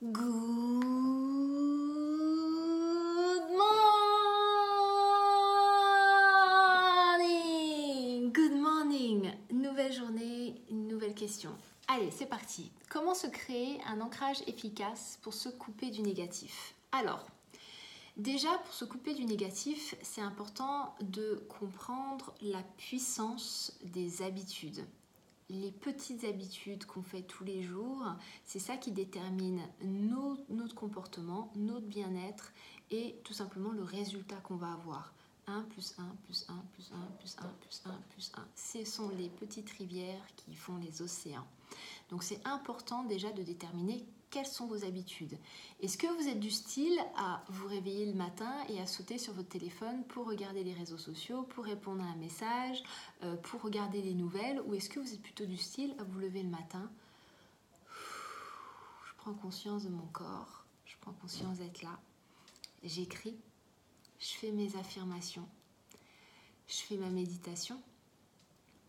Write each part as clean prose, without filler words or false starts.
Good morning! Good morning! Nouvelle journée, une nouvelle question. Allez, c'est parti. Comment se créer un ancrage efficace pour se couper du négatif? Alors, déjà, pour se couper du négatif, c'est important de comprendre la puissance des habitudes. Les petites habitudes qu'on fait tous les jours, c'est ça qui détermine notre comportement, notre bien-être et tout simplement le résultat qu'on va avoir. 1 plus 1 plus 1 plus 1 plus 1 plus 1 plus 1. Ce sont les petites rivières qui font les océans. Donc c'est important déjà de déterminer quelles sont vos habitudes. Est-ce que vous êtes du style à vous réveiller le matin et à sauter sur votre téléphone pour regarder les réseaux sociaux, pour répondre à un message, pour regarder les nouvelles, ou est-ce que vous êtes plutôt du style à vous lever le matin? Je prends conscience de mon corps, je prends conscience d'être là, j'écris, je fais mes affirmations, je fais ma méditation.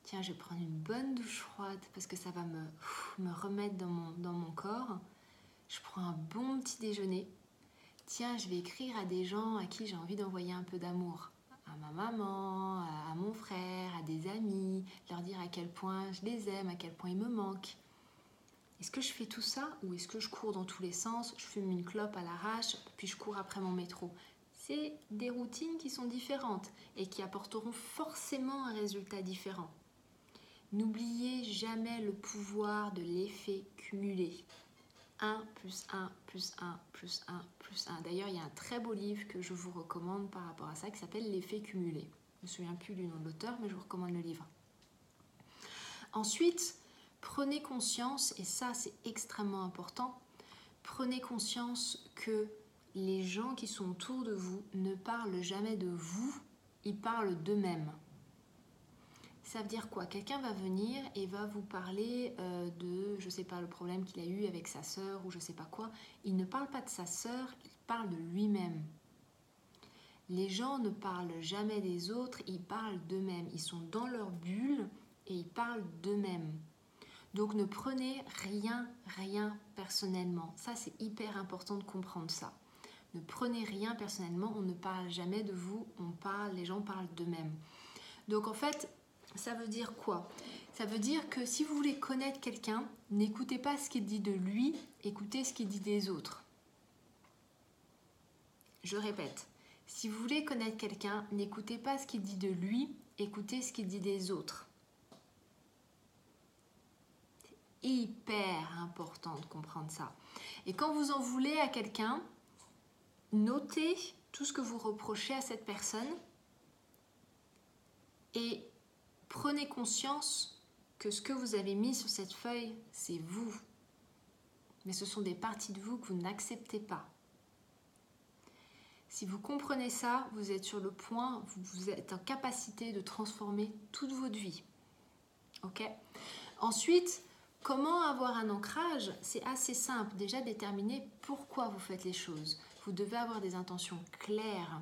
Tiens, je vais prendre une bonne douche froide parce que ça va me remettre dans mon corps. Je prends un bon petit déjeuner. Tiens, je vais écrire à des gens à qui j'ai envie d'envoyer un peu d'amour. À ma maman, à mon frère, à des amis. Leur dire à quel point je les aime, à quel point ils me manquent. Est-ce que je fais tout ça ou est-ce que je cours dans tous les sens? Je fume une clope à l'arrache, puis je cours après mon métro. C'est des routines qui sont différentes et qui apporteront forcément un résultat différent. N'oubliez jamais le pouvoir de l'effet cumulé. 1 plus 1 plus 1 plus 1 plus 1. D'ailleurs, il y a un très beau livre que je vous recommande par rapport à ça qui s'appelle L'effet cumulé. Je ne me souviens plus du nom de l'auteur, mais je vous recommande le livre. Ensuite, prenez conscience, et ça c'est extrêmement important, prenez conscience que les gens qui sont autour de vous ne parlent jamais de vous, ils parlent d'eux-mêmes. Ça veut dire quoi? Quelqu'un va venir et va vous parler de, je ne sais pas, le problème qu'il a eu avec sa sœur ou je ne sais pas quoi. Il ne parle pas de sa sœur, il parle de lui-même. Les gens ne parlent jamais des autres, ils parlent d'eux-mêmes. Ils sont dans leur bulle et ils parlent d'eux-mêmes. Donc ne prenez rien personnellement. Ça, c'est hyper important de comprendre ça. Ne prenez rien personnellement, on ne parle jamais de vous, les gens parlent d'eux-mêmes. Donc en fait, ça veut dire quoi? Ça veut dire que si vous voulez connaître quelqu'un, n'écoutez pas ce qu'il dit de lui, écoutez ce qu'il dit des autres. Je répète, si vous voulez connaître quelqu'un, n'écoutez pas ce qu'il dit de lui, écoutez ce qu'il dit des autres. C'est hyper important de comprendre ça. Et quand vous en voulez à quelqu'un, notez tout ce que vous reprochez à cette personne et prenez conscience que ce que vous avez mis sur cette feuille, c'est vous. Mais ce sont des parties de vous que vous n'acceptez pas. Si vous comprenez ça, vous êtes sur le point, vous êtes en capacité de transformer toute votre vie. Ok? Ensuite, comment avoir un ancrage? C'est assez simple. Déjà, déterminer pourquoi vous faites les choses. Vous devez avoir des intentions claires.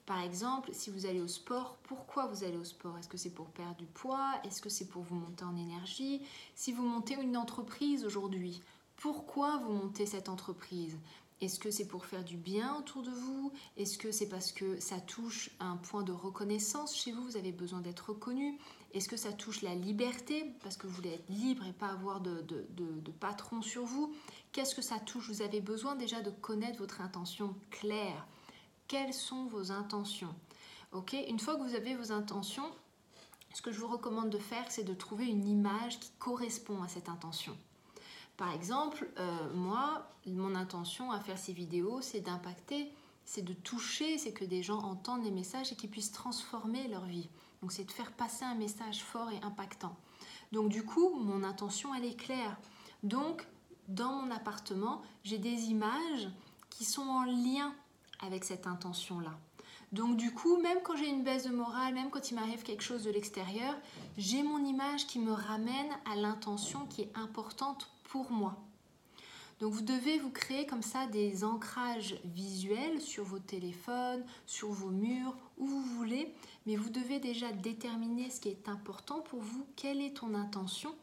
Par exemple, si vous allez au sport, pourquoi vous allez au sport? Est-ce que c'est pour perdre du poids? Est-ce que c'est pour vous monter en énergie? Si vous montez une entreprise aujourd'hui, pourquoi vous montez cette entreprise? Est-ce que c'est pour faire du bien autour de vous? Est-ce que c'est parce que ça touche un point de reconnaissance chez vous? Vous avez besoin d'être reconnu? Est-ce que ça touche la liberté? Parce que vous voulez être libre et pas avoir de patron sur vous? Qu'est-ce que ça touche? Vous avez besoin déjà de connaître votre intention claire. Quelles sont vos intentions? Ok, une fois que vous avez vos intentions, ce que je vous recommande de faire, c'est de trouver une image qui correspond à cette intention. Par exemple, moi, mon intention à faire ces vidéos, c'est d'impacter, c'est de toucher, c'est que des gens entendent les messages et qu'ils puissent transformer leur vie. Donc c'est de faire passer un message fort et impactant. Donc du coup, mon intention, elle est claire. Donc, dans mon appartement, j'ai des images qui sont en lien avec cette intention-là. Donc du coup, même quand j'ai une baisse de morale, même quand il m'arrive quelque chose de l'extérieur, j'ai mon image qui me ramène à l'intention qui est importante pour moi. Donc vous devez vous créer comme ça des ancrages visuels sur vos téléphones, sur vos murs, où vous voulez, mais vous devez déjà déterminer ce qui est important pour vous, quelle est ton intention.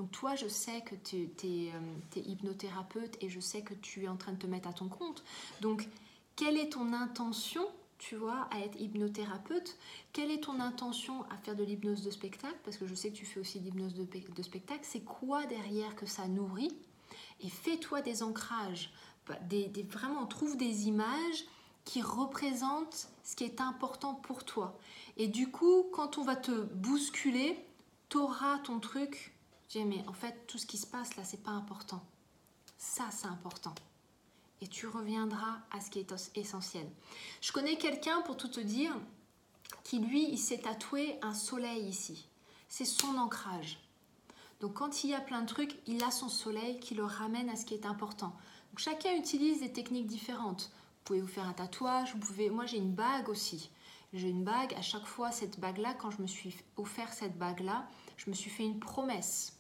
Donc toi, je sais que tu es hypnothérapeute et je sais que tu es en train de te mettre à ton compte. Donc, quelle est ton intention, tu vois, à être hypnothérapeute? Quelle est ton intention à faire de l'hypnose de spectacle? Parce que je sais que tu fais aussi de l'hypnose de spectacle. C'est quoi derrière que ça nourrit? Et fais-toi des ancrages. Vraiment, trouve des images qui représentent ce qui est important pour toi. Et du coup, quand on va te bousculer, tu auras ton truc. Je dis, mais en fait, tout ce qui se passe là, c'est pas important. Ça, c'est important. Et tu reviendras à ce qui est essentiel. Je connais quelqu'un, pour tout te dire, qui lui, il s'est tatoué un soleil ici. C'est son ancrage. Donc quand il y a plein de trucs, il a son soleil qui le ramène à ce qui est important. Donc chacun utilise des techniques différentes. Vous pouvez vous faire un tatouage, moi j'ai une bague aussi. J'ai une bague, à chaque fois cette bague-là, quand je me suis offert cette bague-là, je me suis fait une promesse.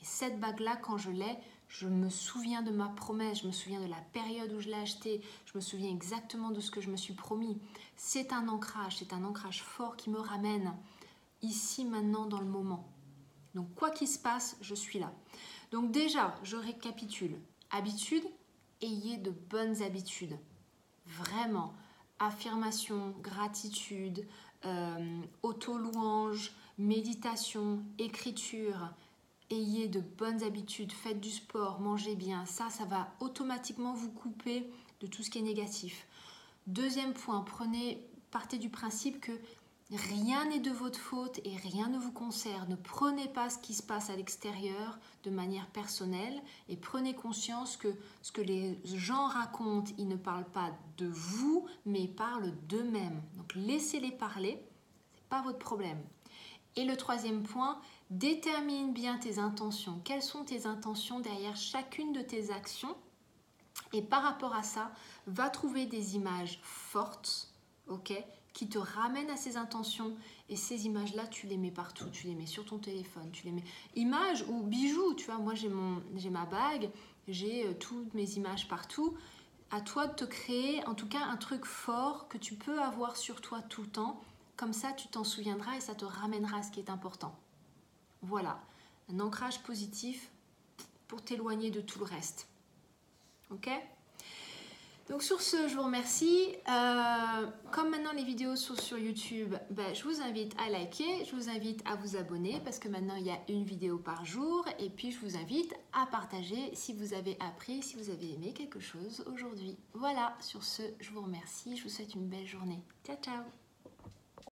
Et cette bague-là, quand je l'ai, je me souviens de ma promesse, je me souviens de la période où je l'ai achetée, je me souviens exactement de ce que je me suis promis. C'est un ancrage fort qui me ramène ici, maintenant, dans le moment. Donc, quoi qu'il se passe, je suis là. Donc déjà, je récapitule. Habitude, ayez de bonnes habitudes. Vraiment. Affirmation, gratitude, auto-louange, méditation, écriture. Ayez de bonnes habitudes, faites du sport, mangez bien. Ça va automatiquement vous couper de tout ce qui est négatif. Deuxième point, partez du principe que rien n'est de votre faute et rien ne vous concerne. Ne prenez pas ce qui se passe à l'extérieur de manière personnelle et prenez conscience que ce que les gens racontent, ils ne parlent pas de vous, mais ils parlent d'eux-mêmes. Donc laissez-les parler, ce n'est pas votre problème. Et le troisième point, détermine bien tes intentions. Quelles sont tes intentions derrière chacune de tes actions? Et par rapport à ça, va trouver des images fortes, ok, qui te ramènent à ces intentions. Et ces images-là, tu les mets partout. Tu les mets sur ton téléphone. Tu les mets images ou bijoux. Tu vois, moi, j'ai ma bague. J'ai toutes mes images partout. À toi de te créer, en tout cas, un truc fort que tu peux avoir sur toi tout le temps. Comme ça, tu t'en souviendras et ça te ramènera à ce qui est important. Voilà, un ancrage positif pour t'éloigner de tout le reste. Ok ? Donc sur ce, je vous remercie. Comme maintenant les vidéos sont sur YouTube, je vous invite à liker, je vous invite à vous abonner parce que maintenant il y a une vidéo par jour. Et puis je vous invite à partager si vous avez appris, si vous avez aimé quelque chose aujourd'hui. Voilà, sur ce, je vous remercie, je vous souhaite une belle journée. Ciao, ciao!